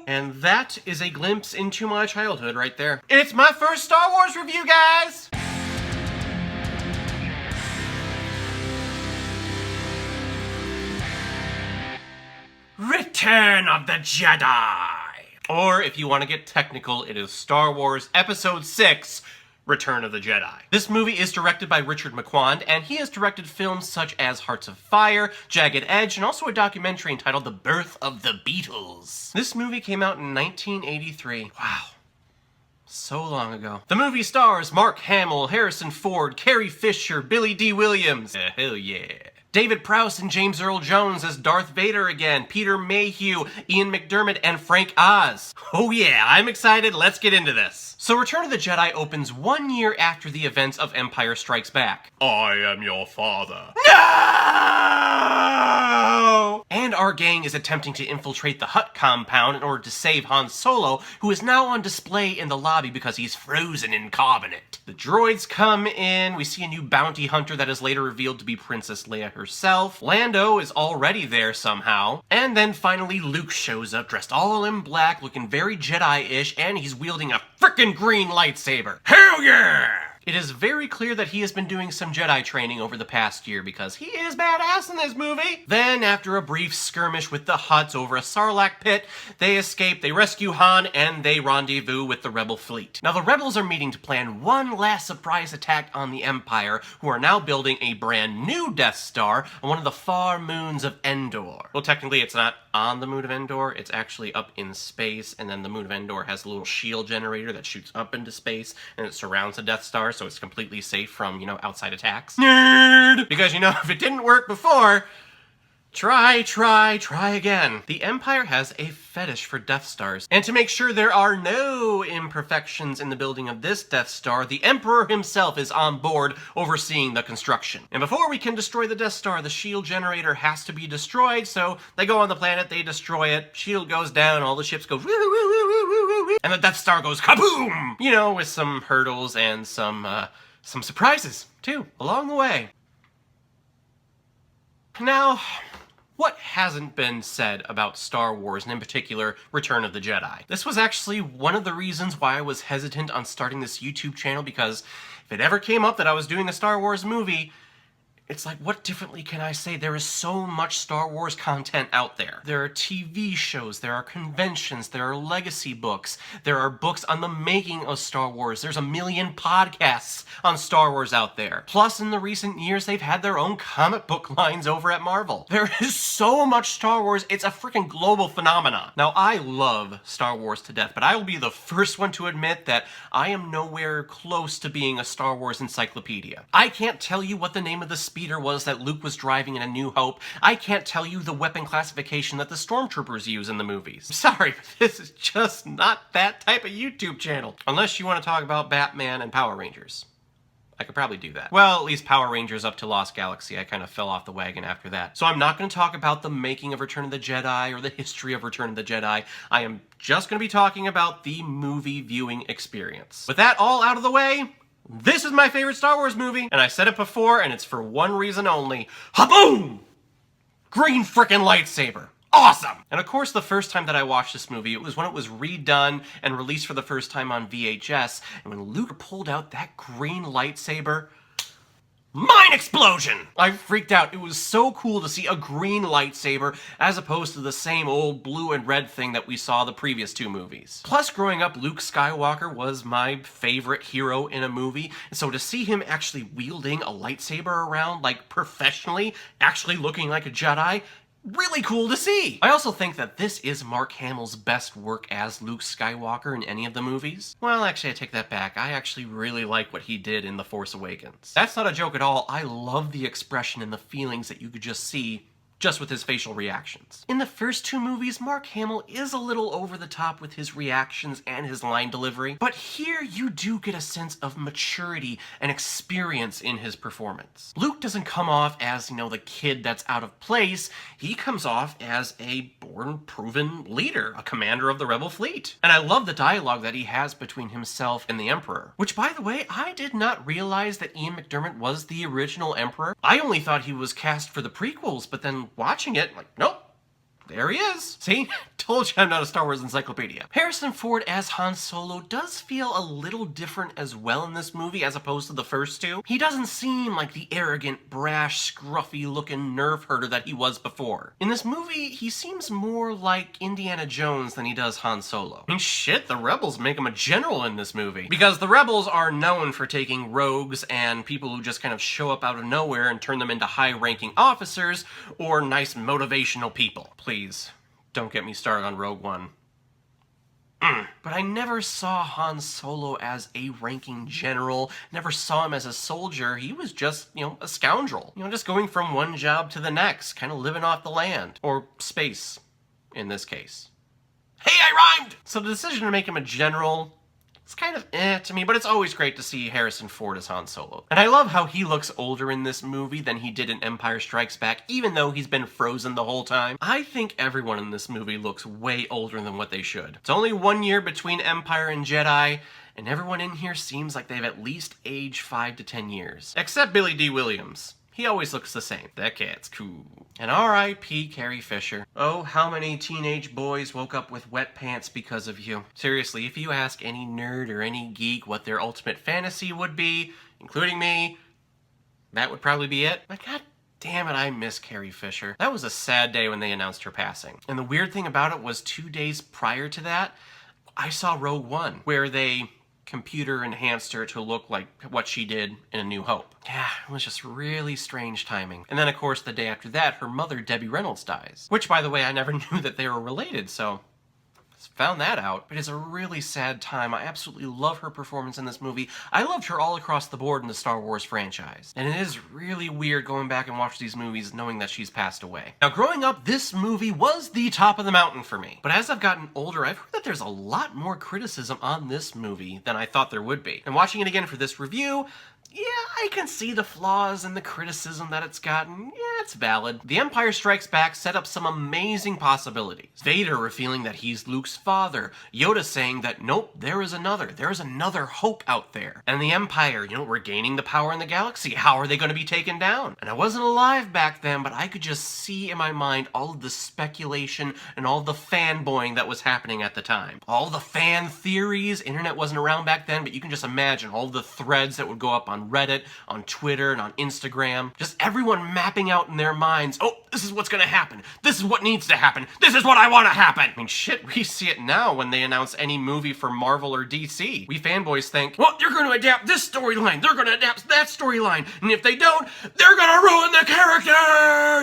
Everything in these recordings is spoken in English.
And that is a glimpse into my childhood right there. It's my first Star Wars review, guys! Return of the Jedi! Or, if you want to get technical, it is Star Wars Episode 6, Return of the Jedi. This movie is directed by Richard Marquand, and he has directed films such as Hearts of Fire, Jagged Edge, and also a documentary entitled The Birth of the Beatles. This movie came out in 1983. Wow. So long ago. The movie stars Mark Hamill, Harrison Ford, Carrie Fisher, Billy D. Williams. Hell yeah. David Prowse and James Earl Jones as Darth Vader again, Peter Mayhew, Ian McDiarmid, and Frank Oz. Oh yeah, I'm excited, let's get into this. So Return of the Jedi opens 1 year after the events of Empire Strikes Back. I am your father. No! And our gang is attempting to infiltrate the Hutt compound in order to save Han Solo, who is now on display in the lobby because he's frozen in carbonate. The droids come in, we see a new bounty hunter that is later revealed to be Princess Leia herself. Lando is already there somehow. And then finally Luke shows up dressed all in black, looking very Jedi-ish, and he's wielding a frickin' green lightsaber. Hell yeah! It is very clear that he has been doing some Jedi training over the past year because he is badass in this movie. Then, after a brief skirmish with the Hutts over a Sarlacc pit, they escape, they rescue Han, and they rendezvous with the Rebel fleet. Now, the Rebels are meeting to plan one last surprise attack on the Empire, who are now building a brand new Death Star on one of the far moons of Endor. Well, technically, it's not on the moon of Endor, it's actually up in space, and then the moon of Endor has a little shield generator that shoots up into space, and it surrounds the Death Star, so it's completely safe from, outside attacks. Nerd! Because, if it didn't work before, try again. The Empire has a fetish for Death Stars, and to make sure there are no imperfections in the building of this Death Star, the Emperor himself is on board overseeing the construction. And before we can destroy the Death Star, the shield generator has to be destroyed, so they go on the planet, they destroy it, shield goes down, all the ships go woo, woo, woo, woo, woo, woo, woo, and the Death Star goes kaboom! With some hurdles and some surprises, too, along the way. Now, what hasn't been said about Star Wars, and in particular, Return of the Jedi? This was actually one of the reasons why I was hesitant on starting this YouTube channel, because if it ever came up that I was doing a Star Wars movie, it's like, what differently can I say? There is so much Star Wars content out there. There are TV shows, there are conventions, there are legacy books, there are books on the making of Star Wars, there's a million podcasts on Star Wars out there. Plus, in the recent years, they've had their own comic book lines over at Marvel. There is so much Star Wars, it's a freaking global phenomenon. Now, I love Star Wars to death, but I will be the first one to admit that I am nowhere close to being a Star Wars encyclopedia. I can't tell you what the name of the speeder was that Luke was driving in A New Hope. I can't tell you the weapon classification that the stormtroopers use in the movies. Sorry, but this is just not that type of YouTube channel. Unless you want to talk about Batman and Power Rangers. I could probably do that. Well, at least Power Rangers up to Lost Galaxy. I kind of fell off the wagon after that. So I'm not going to talk about the making of Return of the Jedi or the history of Return of the Jedi. I am just going to be talking about the movie viewing experience. With that all out of the way, this is my favorite Star Wars movie, and I said it before, and it's for one reason only. Ha-boom! Green frickin' lightsaber. Awesome! And of course, the first time that I watched this movie, it was when it was redone and released for the first time on VHS, and when Luke pulled out that green lightsaber, mind explosion! I freaked out. It was so cool to see a green lightsaber as opposed to the same old blue and red thing that we saw the previous two movies. Plus, growing up, Luke Skywalker was my favorite hero in a movie, and so to see him actually wielding a lightsaber around, like professionally, actually looking like a Jedi, really cool to see. I also think that this is Mark Hamill's best work as Luke Skywalker in any of the movies. Well, actually, I take that back. I actually really like what he did in The Force Awakens. That's not a joke at all. I love the expression and the feelings that you could just see just with his facial reactions. In the first two movies, Mark Hamill is a little over the top with his reactions and his line delivery, but here you do get a sense of maturity and experience in his performance. Luke doesn't come off as, the kid that's out of place. He comes off as a born, proven leader, a commander of the Rebel fleet. And I love the dialogue that he has between himself and the Emperor, which, by the way, I did not realize that Ian McDiarmid was the original Emperor. I only thought he was cast for the prequels, but then watching it, nope, There he is. See? Told you I'm not a Star Wars encyclopedia. Harrison Ford as Han Solo does feel a little different as well in this movie as opposed to the first two. He doesn't seem like the arrogant, brash, scruffy-looking nerve herder that he was before. In this movie, he seems more like Indiana Jones than he does Han Solo. I mean, shit, the Rebels make him a general in this movie. Because the Rebels are known for taking rogues and people who just kind of show up out of nowhere and turn them into high-ranking officers or nice motivational people. Please, don't get me started on Rogue One. But I never saw Han Solo as a ranking general, never saw him as a soldier. He was just, a scoundrel. Just going from one job to the next, kind of living off the land. Or space, in this case. Hey, I rhymed! So the decision to make him a general, it's kind of to me, but it's always great to see Harrison Ford as Han Solo. And I love how he looks older in this movie than he did in Empire Strikes Back, even though he's been frozen the whole time. I think everyone in this movie looks way older than what they should. It's only 1 year between Empire and Jedi, and everyone in here seems like they've at least aged 5 to 10 years. Except Billy D. Williams. He always looks the same. That cat's cool. And R.I.P. Carrie Fisher. Oh, how many teenage boys woke up with wet pants because of you. Seriously, if you ask any nerd or any geek what their ultimate fantasy would be, including me, that would probably be it. But god damn it, I miss Carrie Fisher. That was a sad day when they announced her passing. And the weird thing about it was 2 days prior to that, I saw Rogue One, where they computer enhanced her to look like what she did in A New Hope. Yeah, it was just really strange timing. And then, of course, the day after that, her mother, Debbie Reynolds, dies. Which, by the way, I never knew that they were related, so found that out. But it's a really sad time. I absolutely love her performance in this movie. I loved her all across the board in the Star Wars franchise. And it is really weird going back and watch these movies knowing that she's passed away. Now, growing up, this movie was the top of the mountain for me. But as I've gotten older, I've heard that there's a lot more criticism on this movie than I thought there would be. And watching it again for this review, yeah, I can see the flaws and the criticism that it's gotten. Yeah, it's valid. The Empire Strikes Back set up some amazing possibilities. Vader revealing that he's Luke's father. Yoda saying that, nope, there is another hope out there. And the Empire, regaining the power in the galaxy. How are they going to be taken down? And I wasn't alive back then, but I could just see in my mind all of the speculation and all of the fanboying that was happening at the time. All the fan theories. Internet wasn't around back then, but you can just imagine all the threads that would go up on Reddit, on Twitter, and on Instagram. Just everyone mapping out in their minds, oh, this is what's gonna happen. This is what needs to happen. This is what I want to happen. I mean, shit, we see it now when they announce any movie for Marvel or DC. We fanboys think, well, they're gonna adapt this storyline. They're gonna adapt that storyline. And if they don't, they're gonna ruin the character.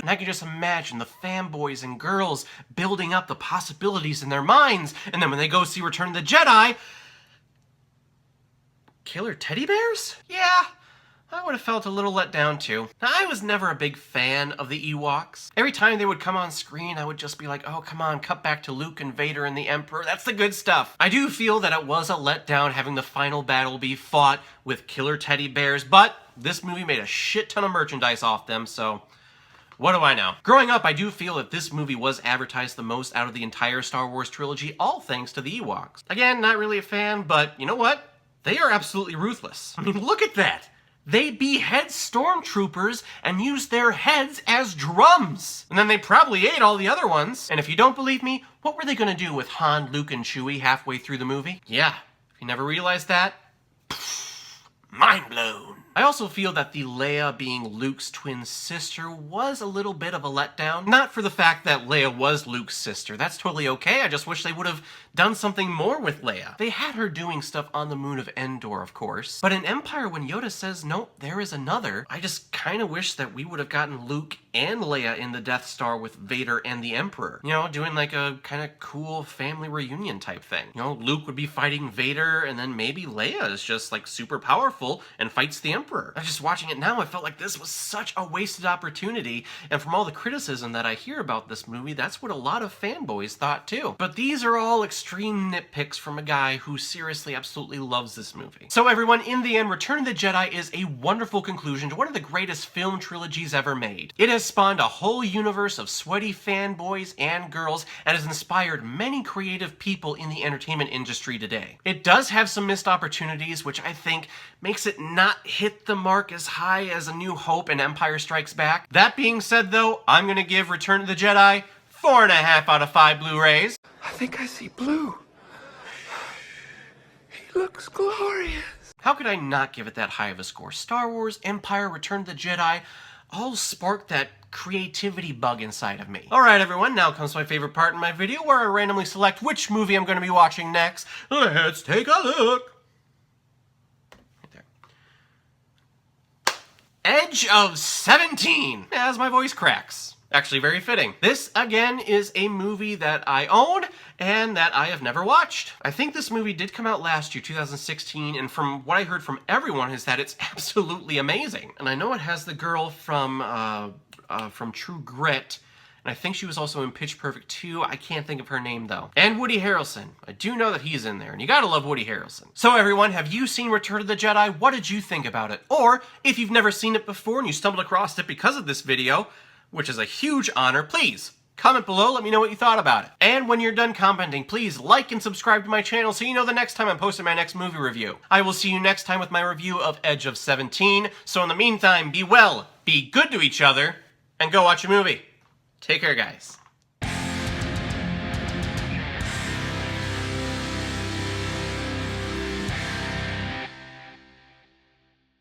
And I can just imagine the fanboys and girls building up the possibilities in their minds. And then when they go see Return of the Jedi, killer teddy bears? Yeah, I would have felt a little let down too. Now, I was never a big fan of the Ewoks. Every time they would come on screen, I would just be like, oh, come on, cut back to Luke and Vader and the Emperor. That's the good stuff. I do feel that it was a letdown having the final battle be fought with killer teddy bears, but this movie made a shit ton of merchandise off them, so what do I know? Growing up, I do feel that this movie was advertised the most out of the entire Star Wars trilogy, all thanks to the Ewoks. Again, not really a fan, but you know what? They are absolutely ruthless. I mean, look at that. They behead stormtroopers and use their heads as drums. And then they probably ate all the other ones. And if you don't believe me, what were they gonna do with Han, Luke, and Chewie halfway through the movie? Yeah, if you never realized that, mind blown. I also feel that the Leia being Luke's twin sister was a little bit of a letdown. Not for the fact that Leia was Luke's sister. That's totally okay. I just wish they would have done something more with Leia. They had her doing stuff on the moon of Endor, of course. But in Empire, when Yoda says, nope, there is another, I just kind of wish that we would have gotten Luke and Leia in the Death Star with Vader and the Emperor. Doing like a kind of cool family reunion type thing. Luke would be fighting Vader, and then maybe Leia is just like super powerful and fights the Emperor. I'm just watching it now, I felt like this was such a wasted opportunity, and from all the criticism that I hear about this movie, that's what a lot of fanboys thought too. But these are all extreme nitpicks from a guy who seriously absolutely loves this movie. So everyone, in the end, Return of the Jedi is a wonderful conclusion to one of the greatest film trilogies ever made. It has spawned a whole universe of sweaty fanboys and girls, and has inspired many creative people in the entertainment industry today. It does have some missed opportunities, which I think makes it not hit the mark as high as A New Hope and Empire Strikes Back. That being said though, I'm gonna give Return of the Jedi 4.5 out of 5 Blu-rays. I think I see blue. He looks glorious. How could I not give it that high of a score? Star Wars, Empire, Return of the Jedi all sparked that creativity bug inside of me. Alright everyone, now comes my favorite part in my video where I randomly select which movie I'm going to be watching next. Let's take a look. Right there. Edge of 17, as my voice cracks. Actually very fitting. This, again, is a movie that I own and that I have never watched. I think this movie did come out last year, 2016, and from what I heard from everyone is that it's absolutely amazing. And I know it has the girl from True Grit, and I think she was also in Pitch Perfect 2. I can't think of her name, though. And Woody Harrelson. I do know that he's in there, and you gotta love Woody Harrelson. So everyone, have you seen Return of the Jedi? What did you think about it? Or, if you've never seen it before and you stumbled across it because of this video, which is a huge honor, please comment below, let me know what you thought about it. And when you're done commenting, please like and subscribe to my channel so you know the next time I'm posting my next movie review. I will see you next time with my review of Edge of 17. So in the meantime, be well, be good to each other, and go watch a movie. Take care, guys.